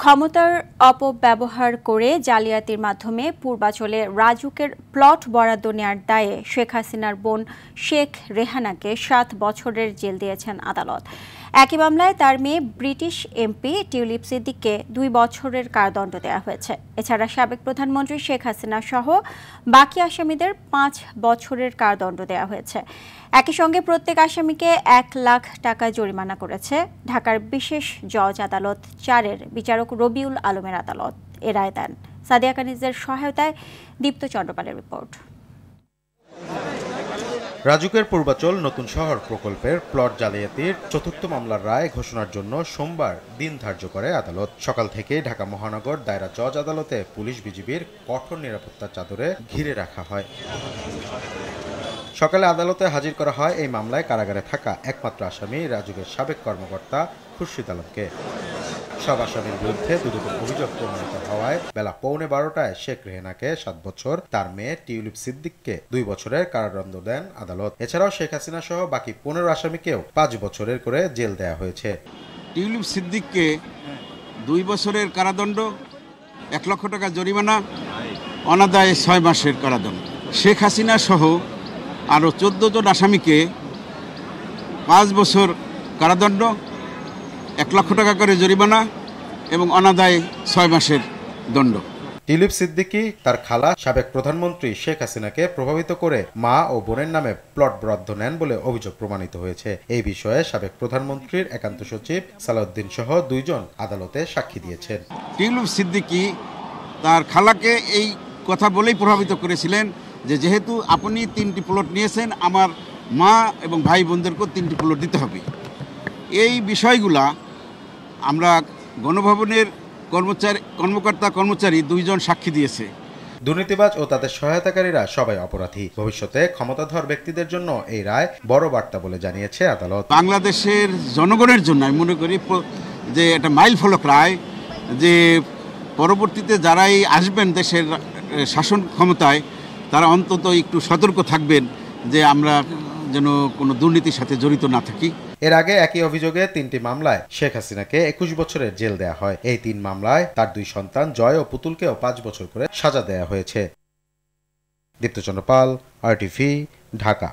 ক্ষমতার অপব্যবহার করে জালিয়াতির মাধ্যমে পূর্বাচলে রাজুকের প্লট বরাদ্দ নেওয়ার দায়ে শেখ হাসিনার বোন শেখ রেহানাকে ৭ বছরের জেল দিয়েছেন আদালত। একই মামলায় তার মেয়ে ব্রিটিশ এমপি টিউলিপ সিদ্দিককে ২ বছরের কারাদণ্ড দেওয়া হয়েছে। এছাড়া সাবেক প্রধানমন্ত্রী শেখ হাসিনা সহ বাকি আসামিদের ৫ বছরের কারাদণ্ড দেওয়া হয়েছে। একই সঙ্গে প্রত্যেক আসামিকে ১ লাখ টাকা জরিমানা করেছে ঢাকার বিশেষ জজ আদালত ৪-এর বিচারক রবিউল আলমের আদালত। এ রায় দেন। সাদিয়া কানিজের সহায়তায় দীপ্ত চন্দ্রপালের রিপোর্ট। রাজুকের পূর্বাচল নতুন শহর প্রকল্পের প্লট জালিয়াতির ৪র্থ মামলার রায় ঘোষণার জন্য সোমবার দিন ধার্য করে আদালত। সকাল থেকেই ঢাকা মহানগর দায়রা জজ আদালতে পুলিশ বিজিবির কঠোর নিরাপত্তার চাদরে ঘিরে রাখা হয়। সকালে আদালতে হাজির করা হয় এই মামলায় কারাগারে থাকা একমাত্র আসামি রাজুকের সাবেক কর্মকর্তা খুরশিদ আলমকে। সব আসামির বিরুদ্ধে দুদকের অভিযোগ প্রমাণিত হওয়ায় বেলা 11:15টায় শেখ রেহানাকে ৭ বছর, তার মেয়ে টিউলিপ সিদ্দিককে ২ বছরের কারাদণ্ড দেন আদালত। এছাড়াও শেখ হাসিনা সহ বাকি ১৫ আসামিকেও ৫ বছরের করে জেল দেওয়া হয়েছে। টিউলিপ সিদ্দিককে ২ বছরের কারাদণ্ড, ১ লক্ষ টাকা জরিমানা, অনাদায়ে ৬ মাসের কারাদণ্ড। শেখ হাসিনা সহ আরও ১৪ জন আসামিকে ৫ বছর কারাদণ্ড, ১ লক্ষ টাকা করে জরিমানা এবং অনাদায়ে ৬ মাসের দণ্ড। টিউলিপ সিদ্দিকী তার খালা সাবেক প্রধানমন্ত্রী শেখ হাসিনাকে প্রভাবিত করে মা ও বোনের নামে প্লট বরাদ্দ নেন বলে অভিযোগ প্রমাণিত হয়েছে। এই বিষয়ে সাবেক প্রধানমন্ত্রীর একান্ত সচিব সালাউদ্দিন সহ ২ জন আদালতে সাক্ষী দিয়েছেন। টিউলিপ সিদ্দিকী তার খালাকে এই কথা বলেই প্রভাবিত করেছিলেন যে যেহেতু আপনি ৩টি প্লট নিয়েছেন, আমার মা এবং ভাই বোনদেরকেও 3টি প্লট দিতে হবে। এই বিষয়গুলা আমরা গণভবনের কর্মকর্তা-কর্মচারী ২ জন সাক্ষী দিয়েছে। দুর্নীতিবাজ ও তাদের সহায়তাকারীরা সবাই অপরাধী। ভবিষ্যতে ক্ষমতাধর ব্যক্তিদের জন্য এই রায় বড় বার্তা বলে জানিয়েছে আদালত। বাংলাদেশের জনগণের জন্য আমি মনে করি যে এটা মাইল ফলক রায়, যে পরবর্তীতে যারাই আসবেন দেশের শাসন ক্ষমতায় তারা অন্তত একটু সতর্ক থাকবেন যে আমরা যেন কোনো দুর্নীতির সাথে জড়িত না থাকি। এর আগে একই অভিযোগে 3টি মামলায় শেখ হাসিনাকে ২১ বছরের জেল দেওয়া হয়। এই ৩ মামলায় তার 2 সন্তান জয় ও পুতুলকেও ৫ বছর করে সাজা দেওয়া হয়েছে। দীপ্ত চন্দ্রপাল, RTV, ঢাকা।